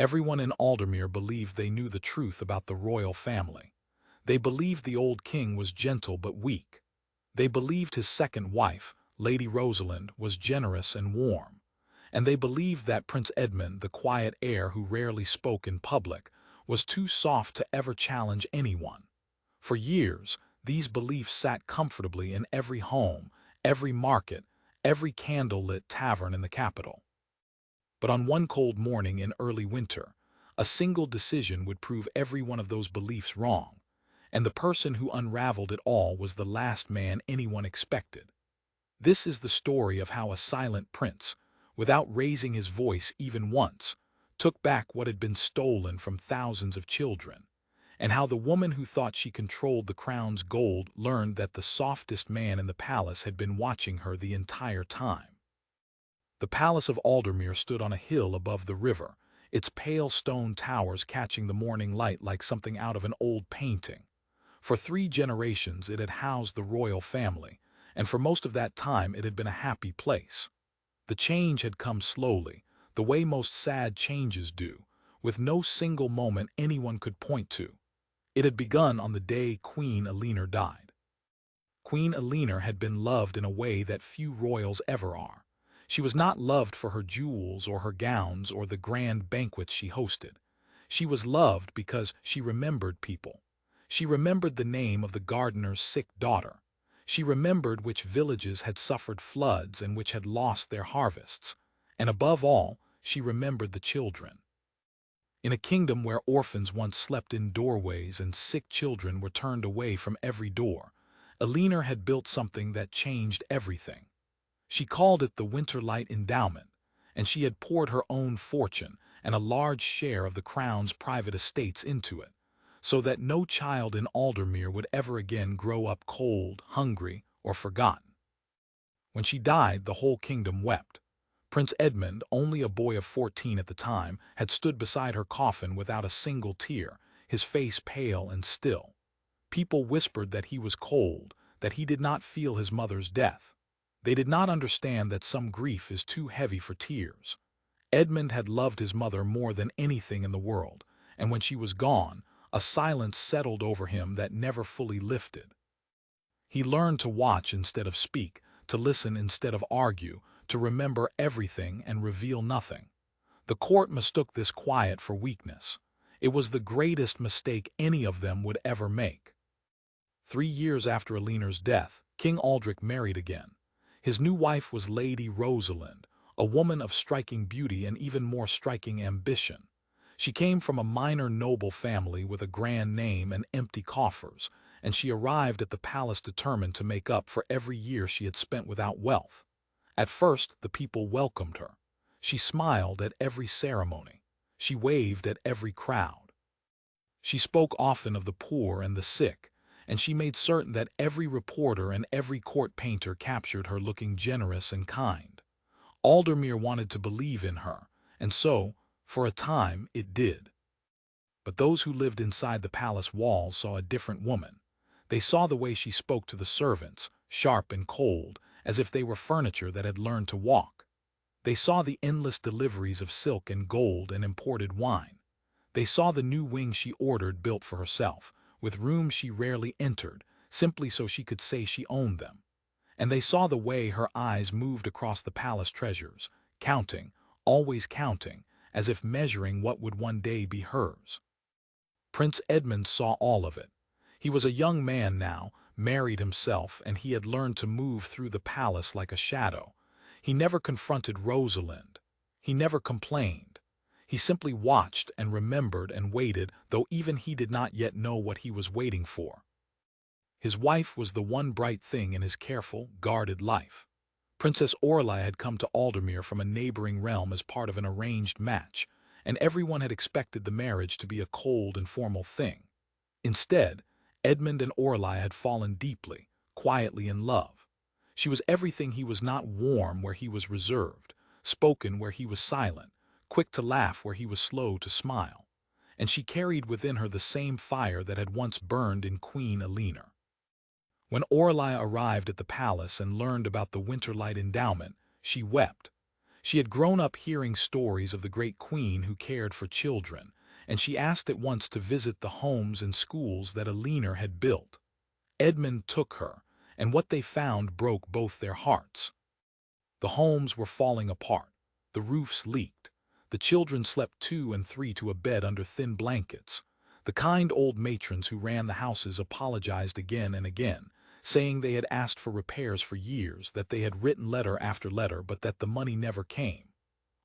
Everyone in Aldermere believed they knew the truth about the royal family. They believed the old king was gentle but weak. They believed his second wife, Lady Rosalind, was generous and warm. And they believed that Prince Edmund, the quiet heir who rarely spoke in public, was too soft to ever challenge anyone. For years, these beliefs sat comfortably in every home, every market, every candle-lit tavern in the capital. But on one cold morning in early winter, a single decision would prove every one of those beliefs wrong, and the person who unraveled it all was the last man anyone expected. This is the story of how a silent prince, without raising his voice even once, took back what had been stolen from thousands of children, and how the woman who thought she controlled the crown's gold learned that the softest man in the palace had been watching her the entire time. The palace of Aldermere stood on a hill above the river, its pale stone towers catching the morning light like something out of an old painting. For 3 generations it had housed the royal family, and for most of that time it had been a happy place. The change had come slowly, the way most sad changes do, with no single moment anyone could point to. It had begun on the day Queen Eleanor died. Queen Eleanor had been loved in a way that few royals ever are. She was not loved for her jewels or her gowns or the grand banquets she hosted. She was loved because she remembered people. She remembered the name of the gardener's sick daughter. She remembered which villages had suffered floods and which had lost their harvests. And above all, she remembered the children. In a kingdom where orphans once slept in doorways and sick children were turned away from every door, Eleanor had built something that changed everything. She called it the Winterlight Endowment, and she had poured her own fortune and a large share of the crown's private estates into it, so that no child in Aldermere would ever again grow up cold, hungry, or forgotten. When she died, the whole kingdom wept. Prince Edmund, only a boy of 14 at the time, had stood beside her coffin without a single tear, his face pale and still. People whispered that he was cold, that he did not feel his mother's death. They did not understand that some grief is too heavy for tears. Edmund had loved his mother more than anything in the world, and when she was gone, a silence settled over him that never fully lifted. He learned to watch instead of speak, to listen instead of argue, to remember everything and reveal nothing. The court mistook this quiet for weakness. It was the greatest mistake any of them would ever make. 3 years after Eleanor's death, King Aldrich married again. His new wife was Lady Rosalind, a woman of striking beauty and even more striking ambition. She came from a minor noble family with a grand name and empty coffers, and she arrived at the palace determined to make up for every year she had spent without wealth. At first, the people welcomed her. She smiled at every ceremony. She waved at every crowd. She spoke often of the poor and the sick, and she made certain that every reporter and every court painter captured her looking generous and kind. Aldermere wanted to believe in her, and so, for a time, it did. But those who lived inside the palace walls saw a different woman. They saw the way she spoke to the servants, sharp and cold, as if they were furniture that had learned to walk. They saw the endless deliveries of silk and gold and imported wine. They saw the new wing she ordered built for herself, with rooms she rarely entered, simply so she could say she owned them. And they saw the way her eyes moved across the palace treasures, counting, always counting, as if measuring what would one day be hers. Prince Edmund saw all of it. He was a young man now, married himself, and he had learned to move through the palace like a shadow. He never confronted Rosalind. He never complained. He simply watched and remembered and waited, though even he did not yet know what he was waiting for. His wife was the one bright thing in his careful, guarded life. Princess Orla had come to Aldermere from a neighboring realm as part of an arranged match, and everyone had expected the marriage to be a cold and formal thing. Instead, Edmund and Orla had fallen deeply, quietly in love. She was everything he was not: warm where he was reserved, spoken where he was silent, quick to laugh where he was slow to smile. And she carried within her the same fire that had once burned in Queen Eleanor. When Orla arrived at the palace and learned about the Winterlight Endowment, she wept. She had grown up hearing stories of the great queen who cared for children, and she asked at once to visit the homes and schools that Elinor had built. Edmund took her, and what they found broke both their hearts. The homes were falling apart, the roofs leaked, the children slept two and three to a bed under thin blankets. The kind old matrons who ran the houses apologized again and again, saying they had asked for repairs for years, that they had written letter after letter, but that the money never came.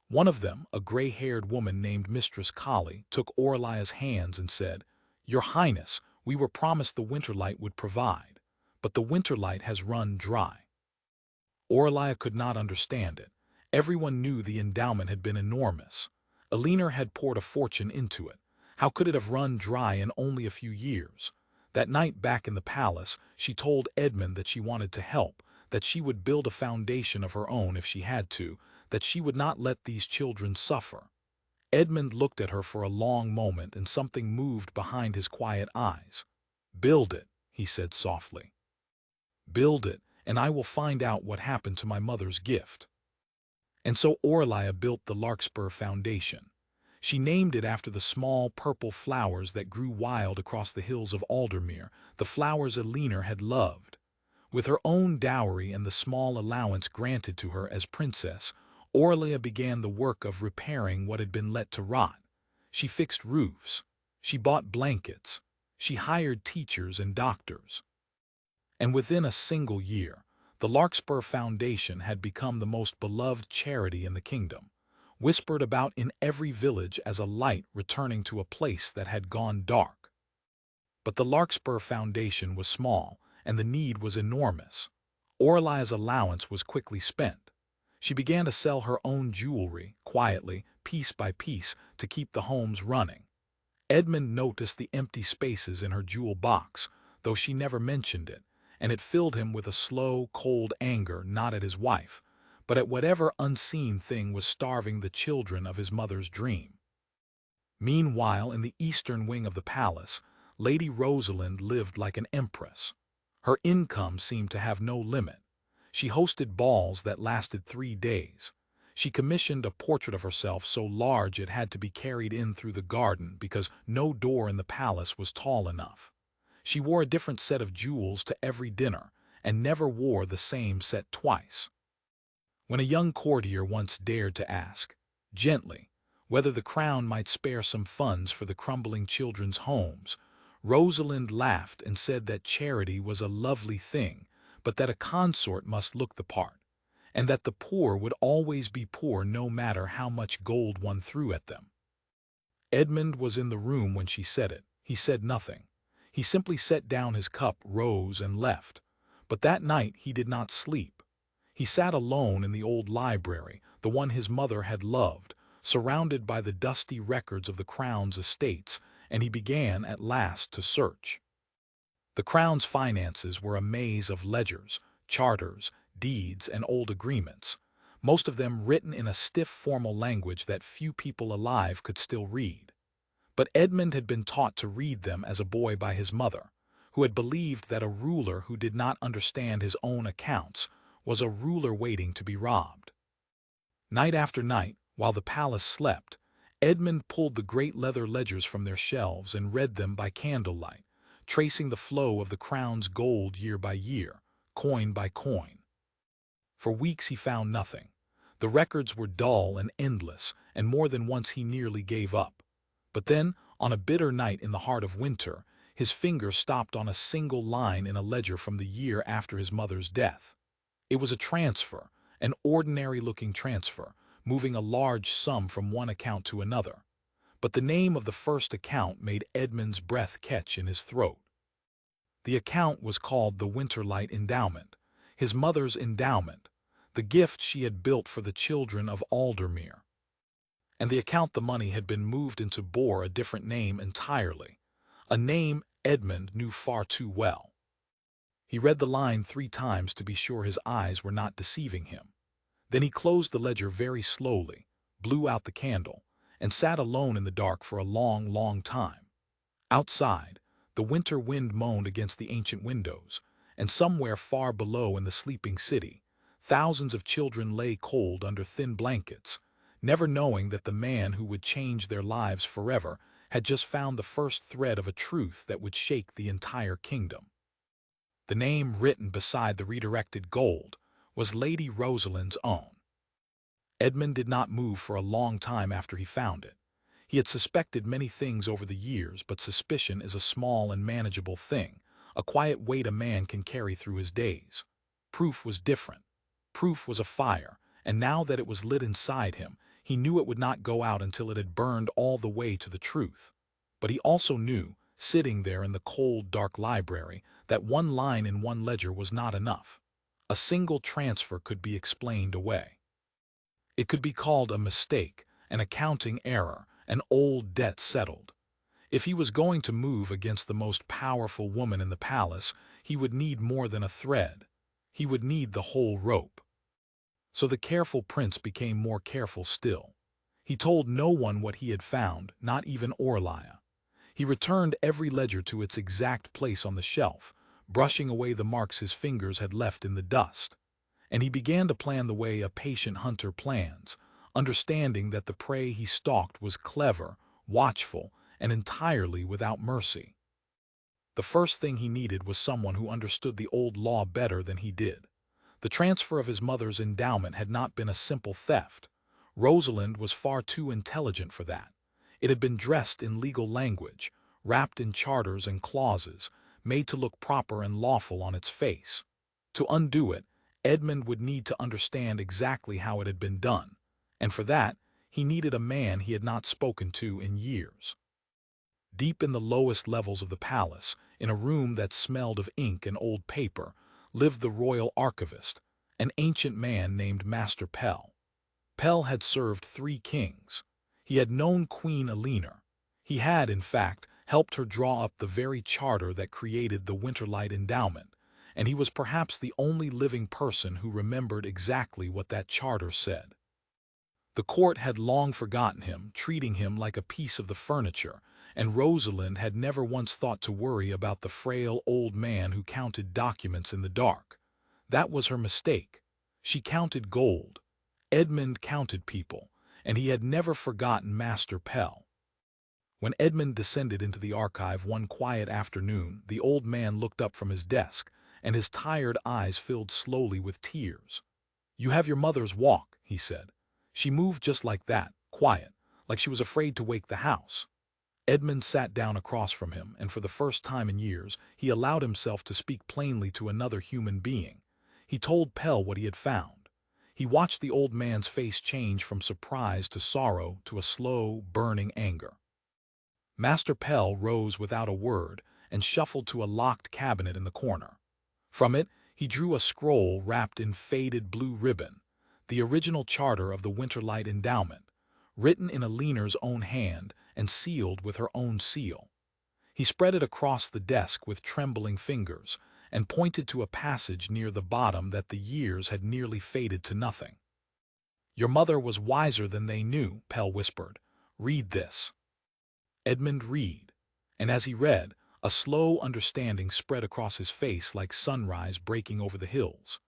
One of them, a gray-haired woman named Mistress Collie, took Orlia's hands and said, "Your Highness, we were promised the Winterlight would provide, but the Winterlight has run dry." Orlia could not understand it. Everyone knew the endowment had been enormous. Elinor had poured a fortune into it. How could it have run dry in only a few years? That night back in the palace, she told Edmund that she wanted to help, that she would build a foundation of her own if she had to, that she would not let these children suffer. Edmund looked at her for a long moment, and something moved behind his quiet eyes. "Build it," he said softly. "Build it, and I will find out what happened to my mother's gift." And so Orlia built the Larkspur Foundation. She named it after the small purple flowers that grew wild across the hills of Aldermere, the flowers Elinor had loved. With her own dowry and the small allowance granted to her as princess, Orlia began the work of repairing what had been let to rot. She fixed roofs. She bought blankets. She hired teachers and doctors. And within a single year, the Larkspur Foundation had become the most beloved charity in the kingdom, whispered about in every village as a light returning to a place that had gone dark. But the Larkspur Foundation was small, and the need was enormous. Orlia's allowance was quickly spent. She began to sell her own jewelry, quietly, piece by piece, to keep the homes running. Edmund noticed the empty spaces in her jewel box, though she never mentioned it, and it filled him with a slow, cold anger, not at his wife, but at whatever unseen thing was starving the children of his mother's dream. Meanwhile, in the eastern wing of the palace, Lady Rosalind lived like an empress. Her income seemed to have no limit. She hosted balls that lasted 3 days. She commissioned a portrait of herself so large it had to be carried in through the garden because no door in the palace was tall enough. She wore a different set of jewels to every dinner, and never wore the same set twice. When a young courtier once dared to ask, gently, whether the crown might spare some funds for the crumbling children's homes, Rosalind laughed and said that charity was a lovely thing, but that a consort must look the part, and that the poor would always be poor no matter how much gold one threw at them. Edmund was in the room when she said it. He said nothing. He simply set down his cup, rose, and left. But that night he did not sleep. He sat alone in the old library, the one his mother had loved, surrounded by the dusty records of the Crown's estates, and he began at last to search. The Crown's finances were a maze of ledgers, charters, deeds, and old agreements, most of them written in a stiff formal language that few people alive could still read. But Edmund had been taught to read them as a boy by his mother, who had believed that a ruler who did not understand his own accounts was a ruler waiting to be robbed. Night after night, while the palace slept, Edmund pulled the great leather ledgers from their shelves and read them by candlelight, tracing the flow of the Crown's gold year by year, coin by coin. For weeks he found nothing. The records were dull and endless, and more than once he nearly gave up. But then, on a bitter night in the heart of winter, his finger stopped on a single line in a ledger from the year after his mother's death. It was a transfer, an ordinary-looking transfer, moving a large sum from one account to another. But the name of the first account made Edmund's breath catch in his throat. The account was called the Winterlight Endowment, his mother's endowment, the gift she had built for the children of Aldermere. And the account the money had been moved into bore a different name entirely, a name Edmund knew far too well. He read the line 3 times to be sure his eyes were not deceiving him. Then he closed the ledger very slowly, blew out the candle, and sat alone in the dark for a long, long time. Outside, the winter wind moaned against the ancient windows, and somewhere far below in the sleeping city, Thousands of children lay cold under thin blankets, never knowing that the man who would change their lives forever had just found the first thread of a truth that would shake the entire kingdom. The name written beside the redirected gold was Lady Rosalind's own. Edmund did not move for a long time after he found it. He had suspected many things over the years, but suspicion is a small and manageable thing, a quiet weight a man can carry through his days. Proof was different. Proof was a fire, and now that it was lit inside him, he knew it would not go out until it had burned all the way to the truth. But he also knew, sitting there in the cold, dark library, that one line in one ledger was not enough. A single transfer could be explained away. It could be called a mistake, an accounting error, an old debt settled. If he was going to move against the most powerful woman in the palace, he would need more than a thread. He would need the whole rope. So the careful prince became more careful still. He told no one what he had found, not even Orlia. He returned every ledger to its exact place on the shelf, brushing away the marks his fingers had left in the dust. And he began to plan the way a patient hunter plans, understanding that the prey he stalked was clever, watchful, and entirely without mercy. The first thing he needed was someone who understood the old law better than he did. The transfer of his mother's endowment had not been a simple theft. Rosalind was far too intelligent for that. It had been dressed in legal language, wrapped in charters and clauses, made to look proper and lawful on its face. To undo it, Edmund would need to understand exactly how it had been done, and for that, he needed a man he had not spoken to in years. Deep in the lowest levels of the palace, in a room that smelled of ink and old paper, lived the royal archivist, an ancient man named Master Pell. Pell had served 3 kings. He had known Queen Eleanor. He had, in fact, helped her draw up the very charter that created the Winterlight Endowment, and he was perhaps the only living person who remembered exactly what that charter said. The court had long forgotten him, treating him like a piece of the furniture, and Rosalind had never once thought to worry about the frail old man who counted documents in the dark. That was her mistake. She counted gold. Edmund counted people, and he had never forgotten Master Pell. When Edmund descended into the archive one quiet afternoon, the old man looked up from his desk, and his tired eyes filled slowly with tears. "You have your mother's walk," he said. "She moved just like that, quiet, like she was afraid to wake the house." Edmund sat down across from him, and for the first time in years, he allowed himself to speak plainly to another human being. He told Pell what he had found. He watched the old man's face change from surprise to sorrow to a slow, burning anger. Master Pell rose without a word and shuffled to a locked cabinet in the corner. From it, he drew a scroll wrapped in faded blue ribbon, the original charter of the Winterlight Endowment, written in Eleanor's own hand and sealed with her own seal. He spread it across the desk with trembling fingers and pointed to a passage near the bottom that the years had nearly faded to nothing. "Your mother was wiser than they knew," Pell whispered. "Read this." Edmund read, and as he read, a slow understanding spread across his face like sunrise breaking over the hills.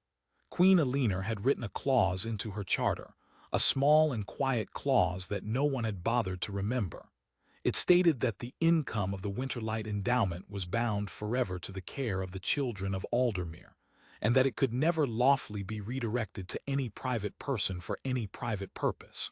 Queen Eleanor had written a clause into her charter, a small and quiet clause that no one had bothered to remember. It stated that the income of the Winterlight Endowment was bound forever to the care of the children of Aldermere, and that it could never lawfully be redirected to any private person for any private purpose.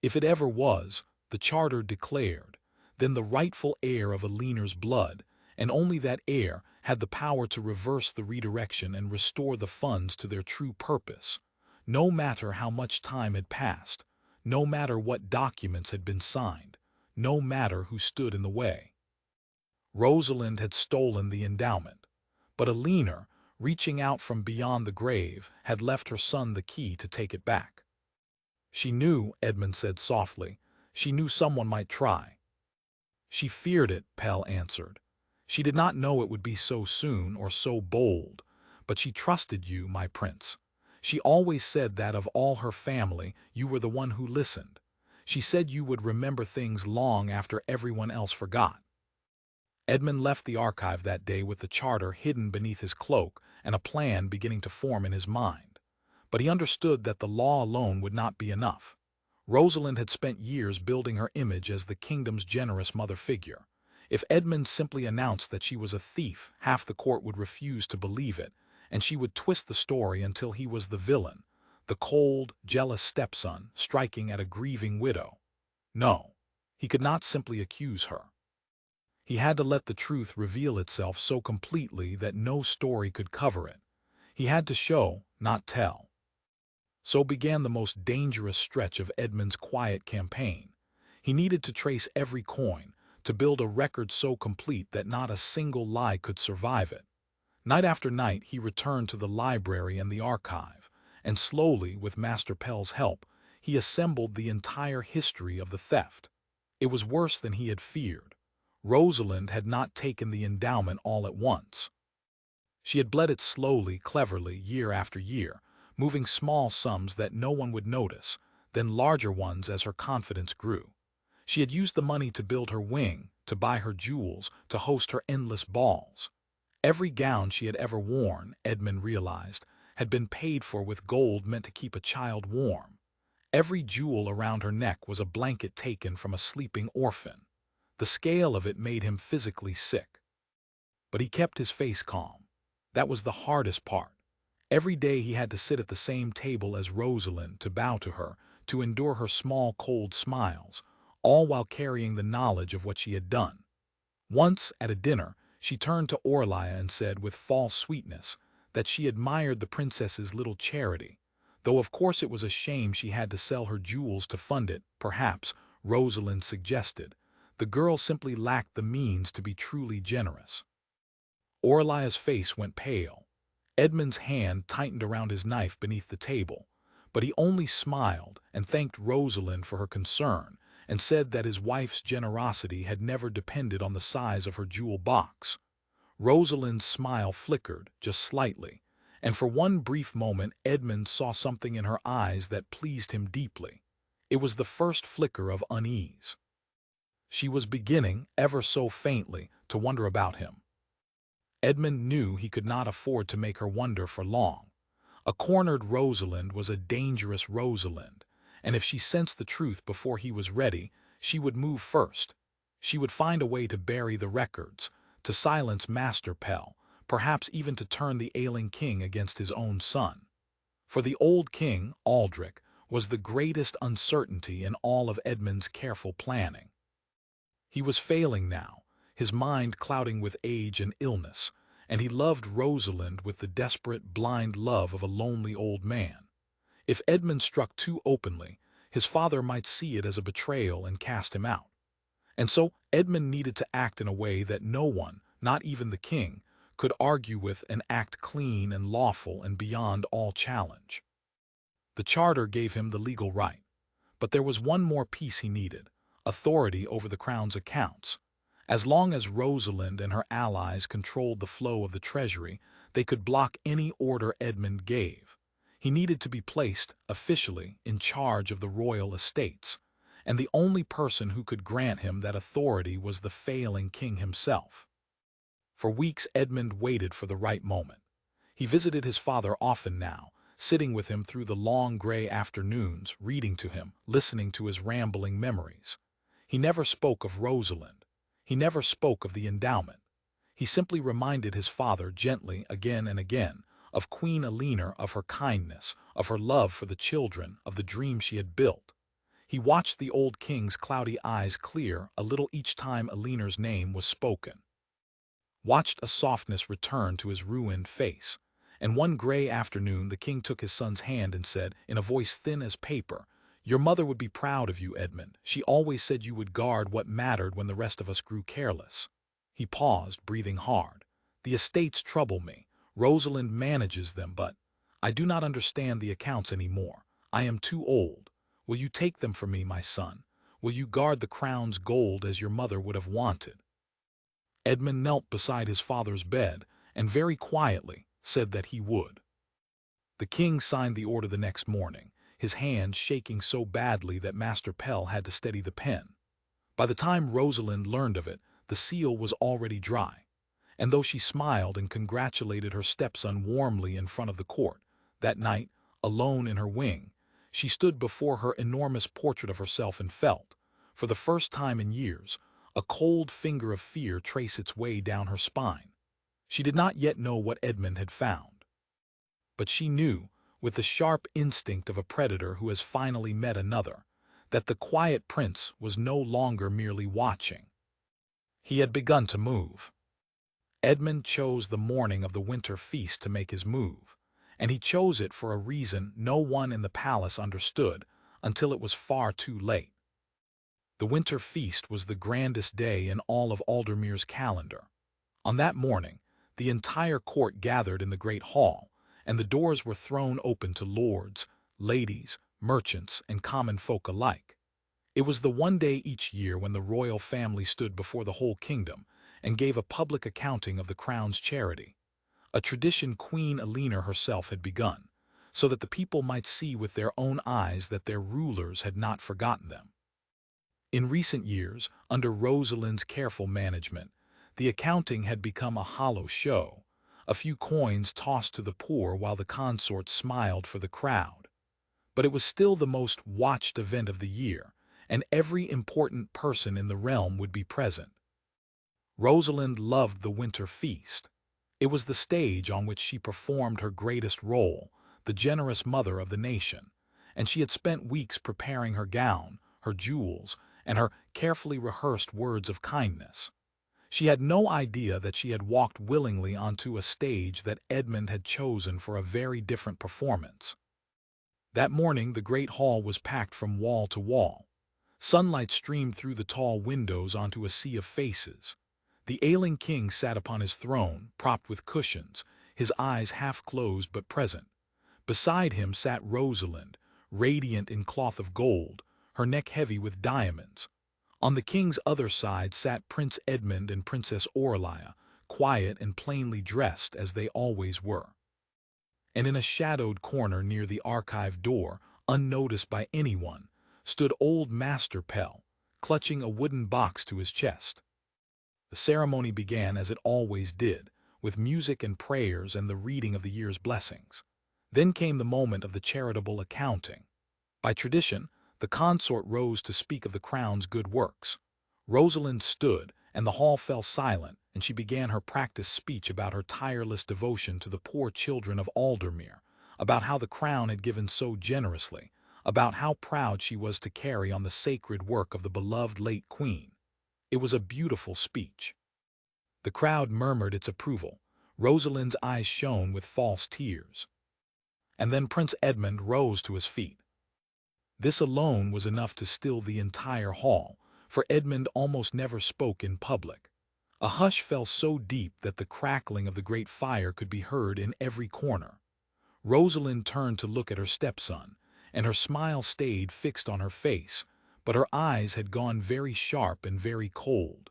If it ever was, the charter declared, then the rightful heir of Eleanor's blood, and only that heir, had the power to reverse the redirection and restore the funds to their true purpose, no matter how much time had passed, no matter what documents had been signed, no matter who stood in the way. Rosalind had stolen the endowment, but Eleanor, reaching out from beyond the grave, had left her son the key to take it back. "She knew," Edmund said softly. "She knew someone might try." "She feared it," Pell answered. "She did not know it would be so soon or so bold, but she trusted you, my prince. She always said that of all her family, you were the one who listened. She said you would remember things long after everyone else forgot." Edmund left the archive that day with the charter hidden beneath his cloak and a plan beginning to form in his mind. But he understood that the law alone would not be enough. Rosalind had spent years building her image as the kingdom's generous mother figure. If Edmund simply announced that she was a thief, half the court would refuse to believe it, and she would twist the story until he was the villain, the cold, jealous stepson striking at a grieving widow. No, he could not simply accuse her. He had to let the truth reveal itself so completely that no story could cover it. He had to show, not tell. So began the most dangerous stretch of Edmund's quiet campaign. He needed to trace every coin, to build a record so complete that not a single lie could survive it. Night after night he returned to the library and the archive, and slowly, with Master Pell's help, he assembled the entire history of the theft. It was worse than he had feared. Rosalind had not taken the endowment all at once. She had bled it slowly, cleverly, year after year, moving small sums that no one would notice, then larger ones as her confidence grew. She had used the money to build her wing, to buy her jewels, to host her endless balls. Every gown she had ever worn, Edmund realized, had been paid for with gold meant to keep a child warm. Every jewel around her neck was a blanket taken from a sleeping orphan. The scale of it made him physically sick. But he kept his face calm. That was the hardest part. Every day he had to sit at the same table as Rosalind, to bow to her, to endure her small, cold smiles, all while carrying the knowledge of what she had done. Once, at a dinner, she turned to Orlia and said with false sweetness that she admired the princess's little charity, though of course it was a shame she had to sell her jewels to fund it. Perhaps, Rosalind suggested, the girl simply lacked the means to be truly generous. Orlia's face went pale. Edmund's hand tightened around his knife beneath the table, but he only smiled and thanked Rosalind for her concern and said that his wife's generosity had never depended on the size of her jewel box. Rosalind's smile flickered, just slightly, and for one brief moment Edmund saw something in her eyes that pleased him deeply. It was the first flicker of unease. She was beginning, ever so faintly, to wonder about him. Edmund knew he could not afford to make her wonder for long. A cornered Rosalind was a dangerous Rosalind, and if she sensed the truth before he was ready, she would move first. She would find a way to bury the records, to silence Master Pell, perhaps even to turn the ailing king against his own son. For the old king, Aldrich, was the greatest uncertainty in all of Edmund's careful planning. He was failing now, his mind clouding with age and illness, and he loved Rosalind with the desperate, blind love of a lonely old man. If Edmund struck too openly, his father might see it as a betrayal and cast him out. And so Edmund needed to act in a way that no one, not even the king, could argue with, and act clean and lawful and beyond all challenge. The charter gave him the legal right, but there was one more piece he needed: authority over the crown's accounts. As long as Rosalind and her allies controlled the flow of the treasury, they could block any order Edmund gave. He needed to be placed, officially, in charge of the royal estates, and the only person who could grant him that authority was the failing king himself. For weeks Edmund waited for the right moment. He visited his father often now, sitting with him through the long gray afternoons, reading to him, listening to his rambling memories. He never spoke of Rosalind. He never spoke of the endowment. He simply reminded his father gently, again and again, of Queen Eleanor, of her kindness, of her love for the children, of the dream she had built. He watched the old king's cloudy eyes clear a little each time Eleanor's name was spoken. Watched a softness return to his ruined face. And one gray afternoon the king took his son's hand and said, in a voice thin as paper, "Your mother would be proud of you, Edmund. She always said you would guard what mattered when the rest of us grew careless." He paused, breathing hard. "The estates trouble me. Rosalind manages them, but I do not understand the accounts anymore. I am too old. Will you take them for me, my son? Will you guard the crown's gold as your mother would have wanted?" Edmund knelt beside his father's bed and very quietly said that he would. The king signed the order the next morning, his hand shaking so badly that Master Pell had to steady the pen. By the time Rosalind learned of it, the seal was already dry, and though she smiled and congratulated her stepson warmly in front of the court, that night alone in her wing, she stood before her enormous portrait of herself and felt, for the first time in years, a cold finger of fear trace its way down her spine. She did not yet know what Edmund had found. But she knew, with the sharp instinct of a predator who has finally met another, that the quiet prince was no longer merely watching. He had begun to move. Edmund chose the morning of the winter feast to make his move, and he chose it for a reason no one in the palace understood until it was far too late. The winter feast was the grandest day in all of Aldermere's calendar. On that morning, the entire court gathered in the great hall, and the doors were thrown open to lords, ladies, merchants, and common folk alike. It was the one day each year when the royal family stood before the whole kingdom and gave a public accounting of the crown's charity, a tradition Queen Eleanor herself had begun, so that the people might see with their own eyes that their rulers had not forgotten them. In recent years, under Rosalind's careful management, the accounting had become a hollow show, a few coins tossed to the poor while the consort smiled for the crowd. But it was still the most watched event of the year, and every important person in the realm would be present. Rosalind loved the winter feast. It was the stage on which she performed her greatest role, the generous mother of the nation, and she had spent weeks preparing her gown, her jewels, and her carefully rehearsed words of kindness. She had no idea that she had walked willingly onto a stage that Edmund had chosen for a very different performance. That morning the great hall was packed from wall to wall. Sunlight streamed through the tall windows onto a sea of faces. The ailing king sat upon his throne, propped with cushions, his eyes half closed but present. Beside him sat Rosalind, radiant in cloth of gold, her neck heavy with diamonds. On the king's other side sat Prince Edmund and Princess Aurelia, quiet and plainly dressed as they always were. And in a shadowed corner near the archive door, unnoticed by anyone, stood old Master Pell, clutching a wooden box to his chest. The ceremony began as it always did, with music and prayers and the reading of the year's blessings. Then came the moment of the charitable accounting. By tradition, the consort rose to speak of the crown's good works. Rosalind stood, and the hall fell silent, and she began her practiced speech about her tireless devotion to the poor children of Aldermere, about how the crown had given so generously, about how proud she was to carry on the sacred work of the beloved late queen. It was a beautiful speech. The crowd murmured its approval. Rosalind's eyes shone with false tears. And then Prince Edmund rose to his feet. This alone was enough to still the entire hall, for Edmund almost never spoke in public. A hush fell so deep that the crackling of the great fire could be heard in every corner. Rosalind turned to look at her stepson, and her smile stayed fixed on her face, but her eyes had gone very sharp and very cold.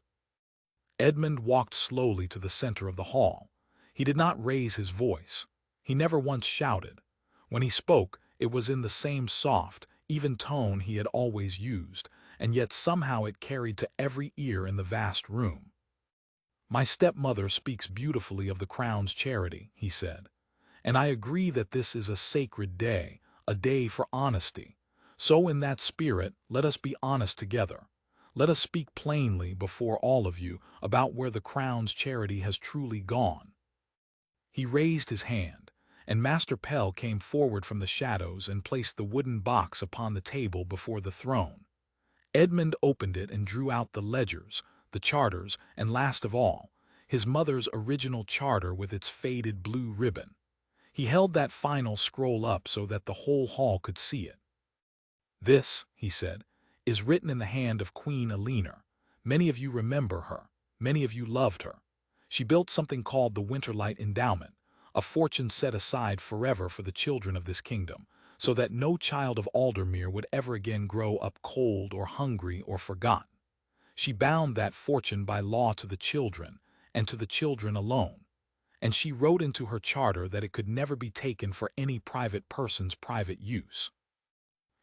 Edmund walked slowly to the center of the hall. He did not raise his voice. He never once shouted. When he spoke, it was in the same soft, even tone he had always used, and yet somehow it carried to every ear in the vast room. "My stepmother speaks beautifully of the crown's charity," he said, "and I agree that this is a sacred day, a day for honesty. So in that spirit, let us be honest together. Let us speak plainly before all of you about where the crown's charity has truly gone." He raised his hand, and Master Pell came forward from the shadows and placed the wooden box upon the table before the throne. Edmund opened it and drew out the ledgers, the charters, and last of all, his mother's original charter with its faded blue ribbon. He held that final scroll up so that the whole hall could see it. "This," he said, "is written in the hand of Queen Eleanor. Many of you remember her. Many of you loved her. She built something called the Winterlight Endowment, a fortune set aside forever for the children of this kingdom, so that no child of Aldermere would ever again grow up cold or hungry or forgotten. She bound that fortune by law to the children, and to the children alone. And she wrote into her charter that it could never be taken for any private person's private use."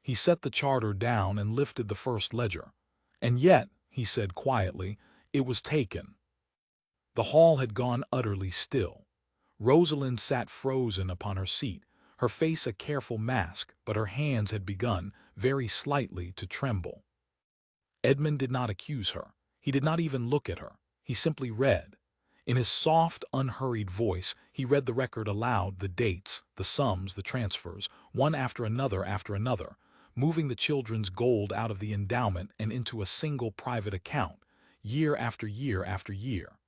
He set the charter down and lifted the first ledger. "And yet," he said quietly, "it was taken." The hall had gone utterly still. Rosalind sat frozen upon her seat, her face a careful mask, but her hands had begun, very slightly, to tremble. Edmund did not accuse her. He did not even look at her. He simply read. In his soft, unhurried voice, he read the record aloud, the dates, the sums, the transfers, one after another, moving the children's gold out of the endowment and into a single private account, year after year after year.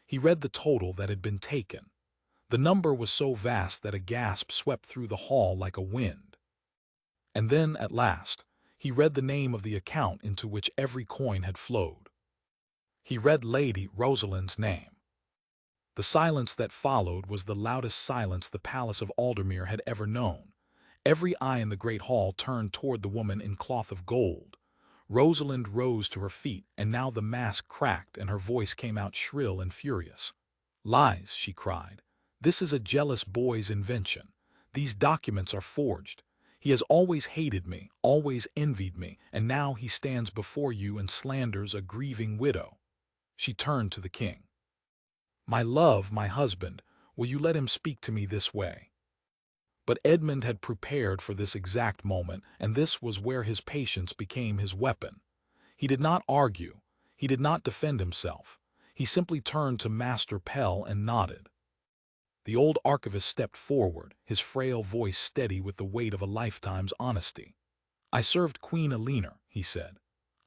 He read the total that had been taken. The number was so vast that a gasp swept through the hall like a wind. And then, at last, he read the name of the account into which every coin had flowed. He read Lady Rosalind's name. The silence that followed was the loudest silence the palace of Aldermere had ever known. Every eye in the great hall turned toward the woman in cloth of gold. Rosalind rose to her feet, and now the mask cracked and her voice came out shrill and furious. "Lies," she cried. "This is a jealous boy's invention. These documents are forged. He has always hated me, always envied me, and now he stands before you and slanders a grieving widow." She turned to the king. "My love, my husband, will you let him speak to me this way?" But Edmund had prepared for this exact moment, and this was where his patience became his weapon. He did not argue. He did not defend himself. He simply turned to Master Pell and nodded. The old archivist stepped forward, his frail voice steady with the weight of a lifetime's honesty. "I served Queen Eleanor," he said.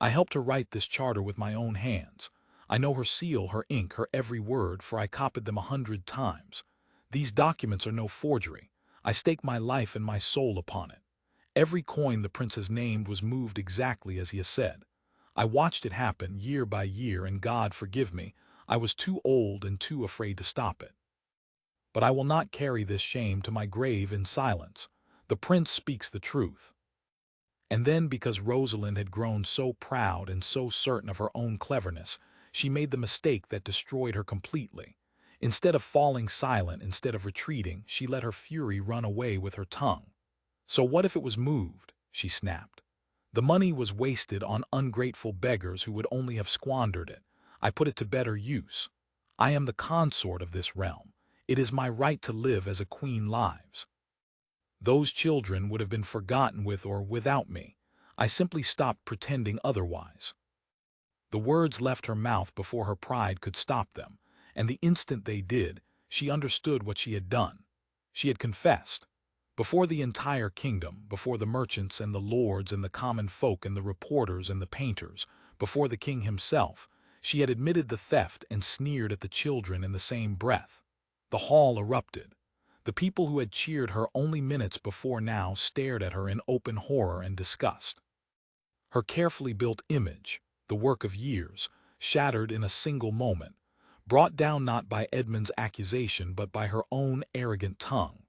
"I helped her write this charter with my own hands. I know her seal, her ink, her every word, for I copied them 100 times. These documents are no forgery. I stake my life and my soul upon it. Every coin the prince has named was moved exactly as he has said. I watched it happen year by year, and God forgive me, I was too old and too afraid to stop it. But I will not carry this shame to my grave in silence. The prince speaks the truth." And then, because Rosalind had grown so proud and so certain of her own cleverness, she made the mistake that destroyed her completely. Instead of falling silent, instead of retreating, she let her fury run away with her tongue. "So what if it was moved?" she snapped. "The money was wasted on ungrateful beggars who would only have squandered it. I put it to better use. I am the consort of this realm. It is my right to live as a queen lives. Those children would have been forgotten with or without me. I simply stopped pretending otherwise." The words left her mouth before her pride could stop them, and the instant they did, she understood what she had done. She had confessed. Before the entire kingdom, before the merchants and the lords and the common folk and the reporters and the painters, before the king himself, she had admitted the theft and sneered at the children in the same breath. The hall erupted. The people who had cheered her only minutes before now stared at her in open horror and disgust. Her carefully built image, the work of years, shattered in a single moment, brought down not by Edmund's accusation but by her own arrogant tongue.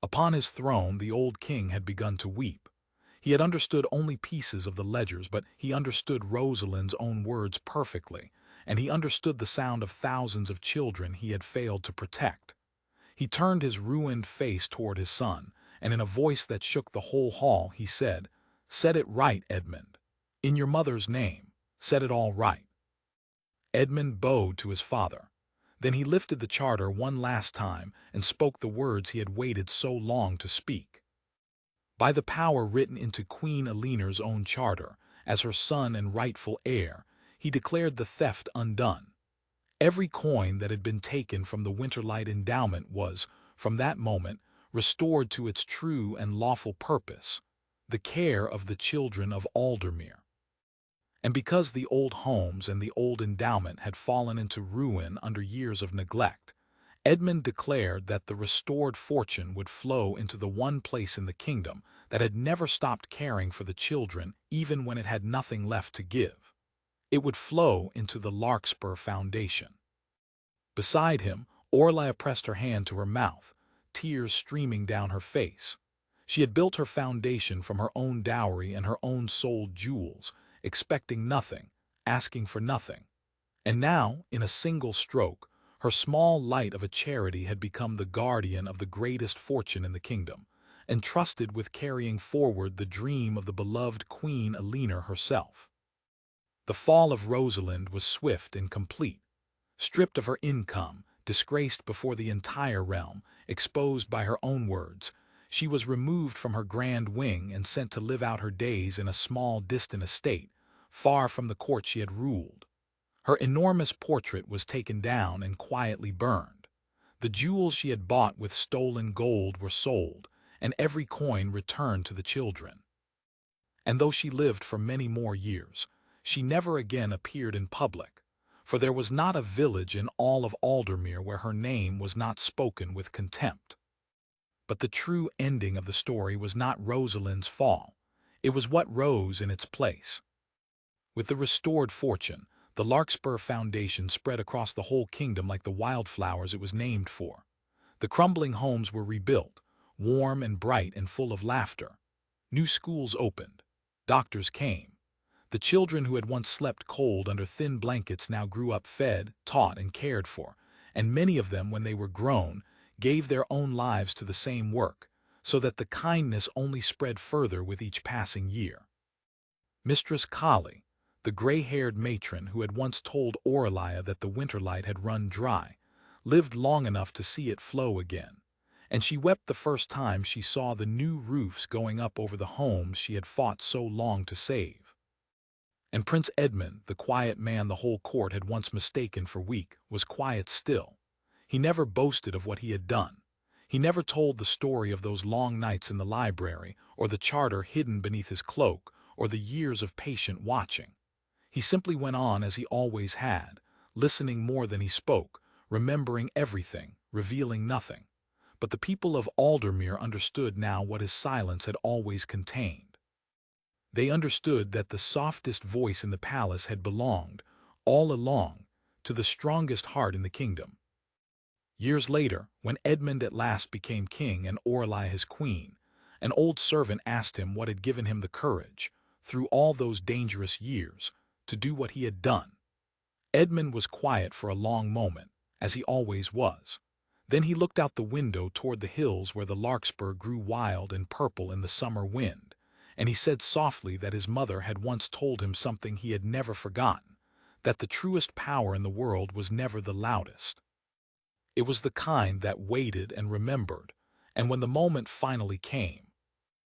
Upon his throne the old king had begun to weep. He had understood only pieces of the ledgers, but he understood Rosalind's own words perfectly, and he understood the sound of thousands of children he had failed to protect. He turned his ruined face toward his son, and in a voice that shook the whole hall he said, "Set it right, Edmund. In your mother's name, set it all right." Edmund bowed to his father. Then he lifted the charter one last time and spoke the words he had waited so long to speak. By the power written into Queen Eleanor's own charter, as her son and rightful heir, he declared the theft undone. Every coin that had been taken from the Winterlight endowment was, from that moment, restored to its true and lawful purpose, the care of the children of Aldermere. And because the old homes and the old endowment had fallen into ruin under years of neglect, Edmund declared that the restored fortune would flow into the one place in the kingdom that had never stopped caring for the children even when it had nothing left to give. It would flow into the Larkspur Foundation. Beside him, Orla pressed her hand to her mouth, tears streaming down her face. She had built her foundation from her own dowry and her own sold jewels, expecting nothing, asking for nothing. And now, in a single stroke, her small light of a charity had become the guardian of the greatest fortune in the kingdom, entrusted with carrying forward the dream of the beloved Queen Eleanor herself. The fall of Rosalind was swift and complete. Stripped of her income, disgraced before the entire realm, exposed by her own words, She was removed from her grand wing and sent to live out her days in a small, distant estate, far from the court she had ruled. Her enormous portrait was taken down and quietly burned. The jewels she had bought with stolen gold were sold, and every coin returned to the children. And though she lived for many more years, she never again appeared in public, for there was not a village in all of Aldermere where her name was not spoken with contempt. But the true ending of the story was not Rosalind's fall. It was what rose in its place. With the restored fortune, the Larkspur Foundation spread across the whole kingdom like the wildflowers it was named for. The crumbling homes were rebuilt, warm and bright and full of laughter. New schools opened. Doctors came. The children who had once slept cold under thin blankets now grew up fed, taught, and cared for, and many of them, when they were grown, gave their own lives to the same work, so that the kindness only spread further with each passing year. Mistress Collie, the gray-haired matron who had once told Aurelia that the winterlight had run dry, lived long enough to see it flow again, and she wept the first time she saw the new roofs going up over the homes she had fought so long to save. And Prince Edmund, the quiet man the whole court had once mistaken for weak, was quiet still. He never boasted of what he had done. He never told the story of those long nights in the library, or the charter hidden beneath his cloak, or the years of patient watching. He simply went on as he always had, listening more than he spoke, remembering everything, revealing nothing. But the people of Aldermere understood now what his silence had always contained. They understood that the softest voice in the palace had belonged, all along, to the strongest heart in the kingdom. Years later, when Edmund at last became king and Aurelia his queen, an old servant asked him what had given him the courage, through all those dangerous years, to do what he had done. Edmund was quiet for a long moment, as he always was. Then he looked out the window toward the hills where the larkspur grew wild and purple in the summer wind, and he said softly that his mother had once told him something he had never forgotten, that the truest power in the world was never the loudest. It was the kind that waited and remembered, and when the moment finally came,